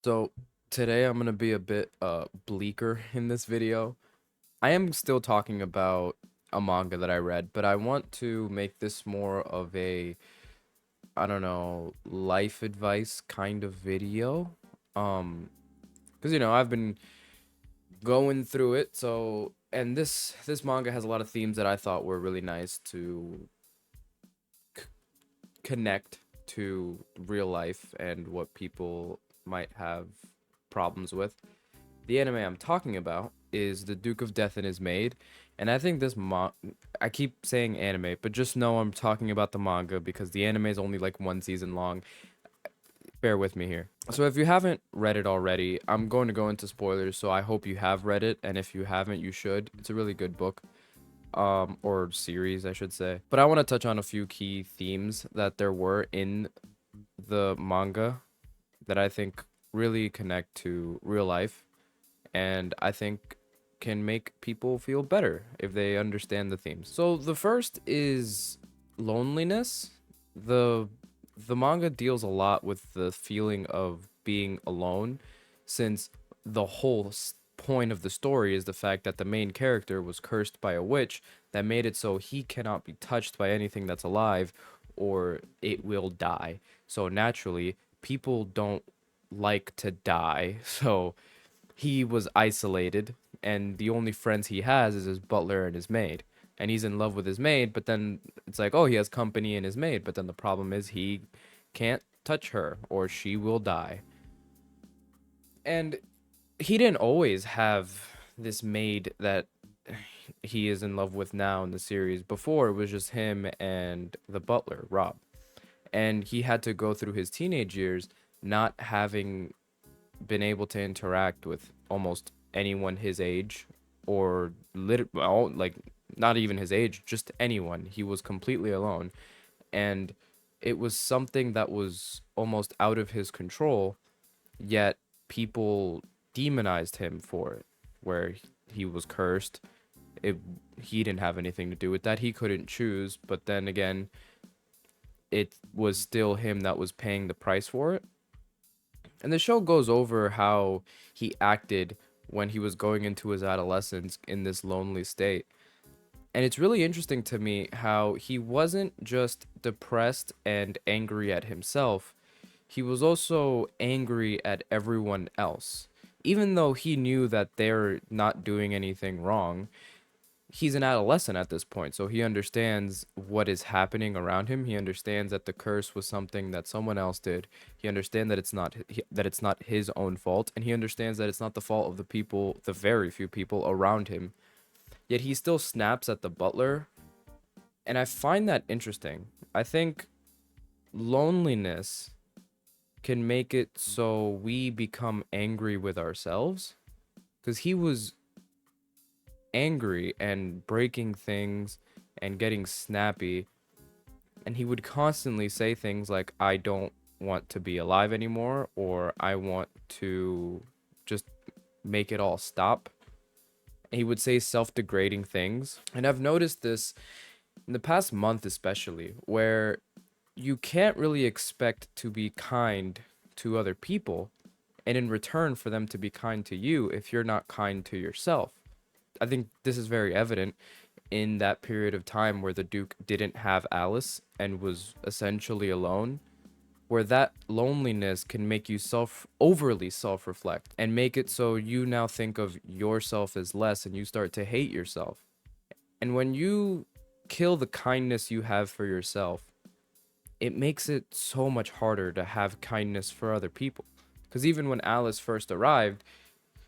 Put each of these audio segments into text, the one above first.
So today I'm gonna be a bit bleaker in this video. I am still talking about a manga that I read, but I want to make this more of a, I don't know, life advice kind of video. Um, because I've been going through it, so and this manga has a lot of themes that I thought were really nice to connect to real life and what people might have problems with. The anime I'm talking about is The Duke of Death and His Maid, and I think I keep saying anime, but just know I'm talking about the manga because the anime is only like one season long. Bear with me here. So if you haven't read it already, I'm going to go into spoilers, so I hope you have read it, and if you haven't, you should. It's a really good book, or series, I should say. But I want to touch on a few key themes that there were in the manga that I think really connect to real life and I think can make people feel better if they understand the themes. So the first is loneliness. The the manga deals a lot with the feeling of being alone since the whole point of the story is the fact that the main character was cursed by a witch that made it so he cannot be touched by anything that's alive or it will die. So naturally, people don't like to die. So he was isolated and the only friends he has is his butler and his maid, and he's in love with his maid, but then it's like, oh, he has company in his maid, but then the problem is he can't touch her or she will die. And he didn't always have this maid that he is in love with now in the series. Before it was just him and the butler Rob, and he had to go through his teenage years not having been able to interact with almost anyone his age or well, like not even his age, just anyone. He was completely alone, and it was something that was almost out of his control, yet people demonized him for it, where he was cursed. It He didn't have anything to do with that. He couldn't choose, but then again, it was still him that was paying the price for it. And the show goes over how he acted when he was going into his adolescence in this lonely state. And it's really interesting to me how he wasn't just depressed and angry at himself, he was also angry at everyone else. Even though he knew that they're not doing anything wrong, he's an adolescent at this point, so he understands what is happening around him. He understands that the curse was something that someone else did. He understands that it's not his own fault, and he understands that it's not the fault of the people, the very few people around him. Yet he still snaps at the butler, and I find that interesting. I think loneliness can make it so we become angry with ourselves because he was angry and breaking things and getting snappy, and he would constantly say things like, I don't want to be alive anymore, or I want to just make it all stop. And he would say self-degrading things, and I've noticed this in the past month especially, where you can't really expect to be kind to other people and in return for them to be kind to you if you're not kind to yourself. I think this is very evident in that period of time where the Duke didn't have Alice and was essentially alone, where that loneliness can make you overly self-reflect and make it so you now think of yourself as less and you start to hate yourself. And when you kill the kindness you have for yourself, it makes it so much harder to have kindness for other people. Because even when Alice first arrived,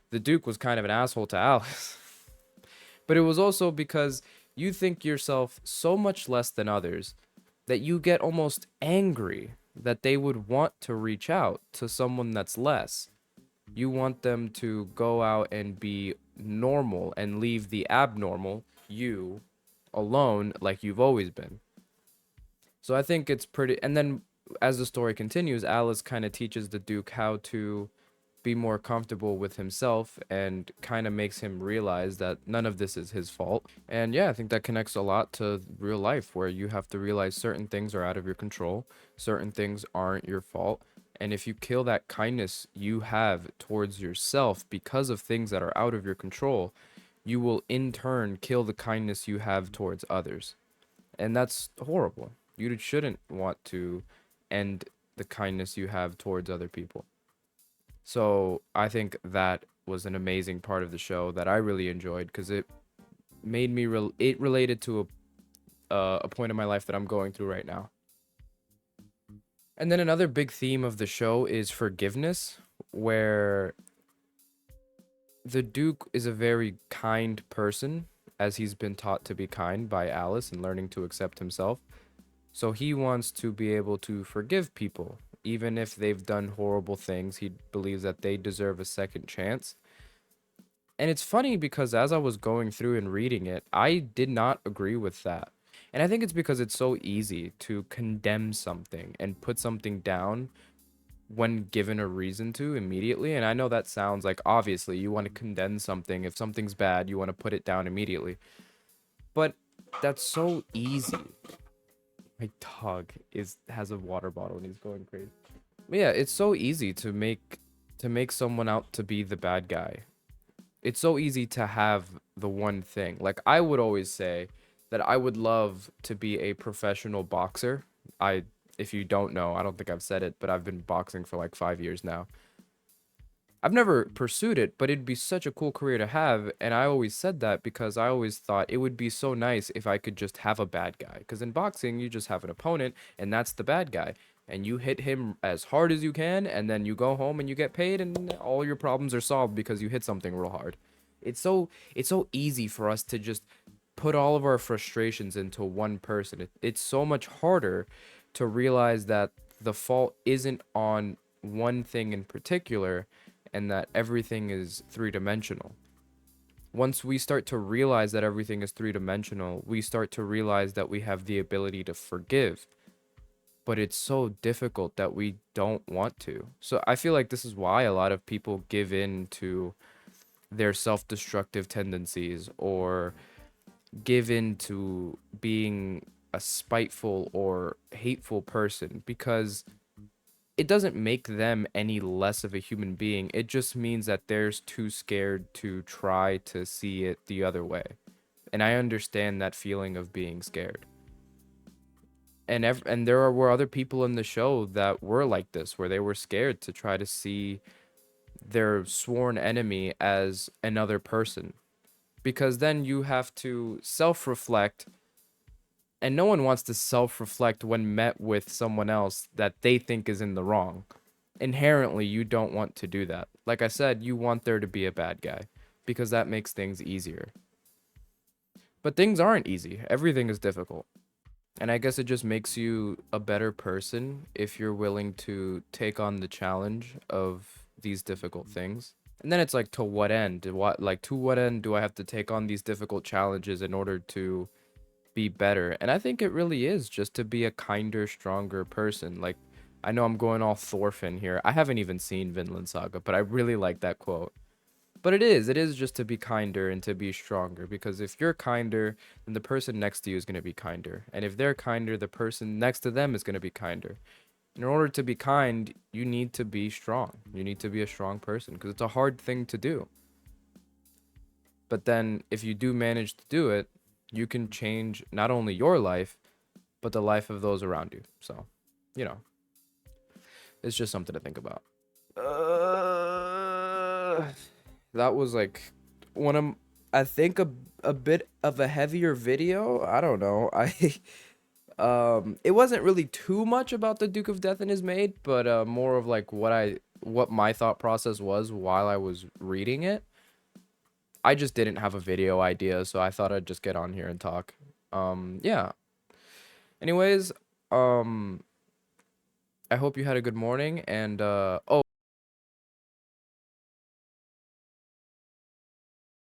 the Duke was kind of an asshole to Alice. But it was also because you think yourself so much less than others that you get almost angry that they would want to reach out to someone that's less. You want them to go out and be normal and leave the abnormal, you, alone like you've always been. So I think it's pretty. And then as the story continues, Alice kind of teaches the Duke how to be more comfortable with himself and kind of makes him realize that none of this is his fault. And yeah, I think that connects a lot to real life where you have to realize certain things are out of your control, certain things aren't your fault, And if you kill that kindness you have towards yourself because of things that are out of your control, you will in turn kill the kindness you have towards others. And that's horrible. You shouldn't want to end the kindness you have towards other people. So I think that was an amazing part of the show that I really enjoyed because it made me it related to a point in my life that I'm going through right now. And then another big theme of the show is forgiveness, where the Duke is a very kind person, as he's been taught to be kind by Alice and learning to accept himself. So he wants to be able to forgive people, even if they've done horrible things. He believes that they deserve a second chance. And it's funny because as I was going through and reading it, I did not agree with that. And I think it's because it's so easy to condemn something and put something down when given a reason to immediately. And I know that sounds like obviously you want to condemn something. If something's bad, you want to put it down immediately. But that's so easy. My dog is has a water bottle and he's going crazy. But yeah, it's so easy to make someone out to be the bad guy. It's so easy to have the one thing. Like I would always say that I would love to be a professional boxer. I if you don't know, I don't think I've said it, but I've been boxing for like 5 years now. I've never pursued it, but it'd be such a cool career to have, and I always said that because I always thought it would be so nice if I could just have a bad guy. Because in boxing, you just have an opponent, and that's the bad guy. And you hit him as hard as you can, and then you go home and you get paid, and all your problems are solved because you hit something real hard. It's so easy for us to just put all of our frustrations into one person. It's so much harder to realize that the fault isn't on one thing in particular and that everything is three-dimensional. Once we start to realize that everything is three-dimensional, we start to realize that we have the ability to forgive. But it's so difficult that we don't want to. So I feel like this is why a lot of people give in to their self-destructive tendencies or give in to being a spiteful or hateful person because it doesn't make them any less of a human being. It just means that they're too scared to try to see it the other way. And I understand that feeling of being scared. And were other people in the show that were like this, where they were scared to try to see their sworn enemy as another person. Because then you have to self-reflect, and no one wants to self-reflect when met with someone else that they think is in the wrong. Inherently, you don't want to do that. Like I said, you want there to be a bad guy because that makes things easier. But things aren't easy. Everything is difficult. And I guess it just makes you a better person if you're willing to take on the challenge of these difficult things. And then it's like, to what end? To what end do I have to take on these difficult challenges in order to be better? And I think it really is just to be a kinder, stronger person. Like, I know I'm going all Thorfinn here. I haven't even seen Vinland Saga, but I really like that quote. But it is just to be kinder and to be stronger. Because if you're kinder, then the person next to you is going to be kinder. And if they're kinder, the person next to them is going to be kinder. In order to be kind, you need to be strong. You need to be a strong person because it's a hard thing to do. But then if you do manage to do it, you can change not only your life, but the life of those around you. So, you know, it's just something to think about. That was like one of I think a bit of a heavier video. I don't know. I it wasn't really too much about the Duke of Death and his maid, but more of like what my thought process was while I was reading it. I just didn't have a video idea, so I thought I'd just get on here and talk. Yeah. Anyways, I hope you had a good morning and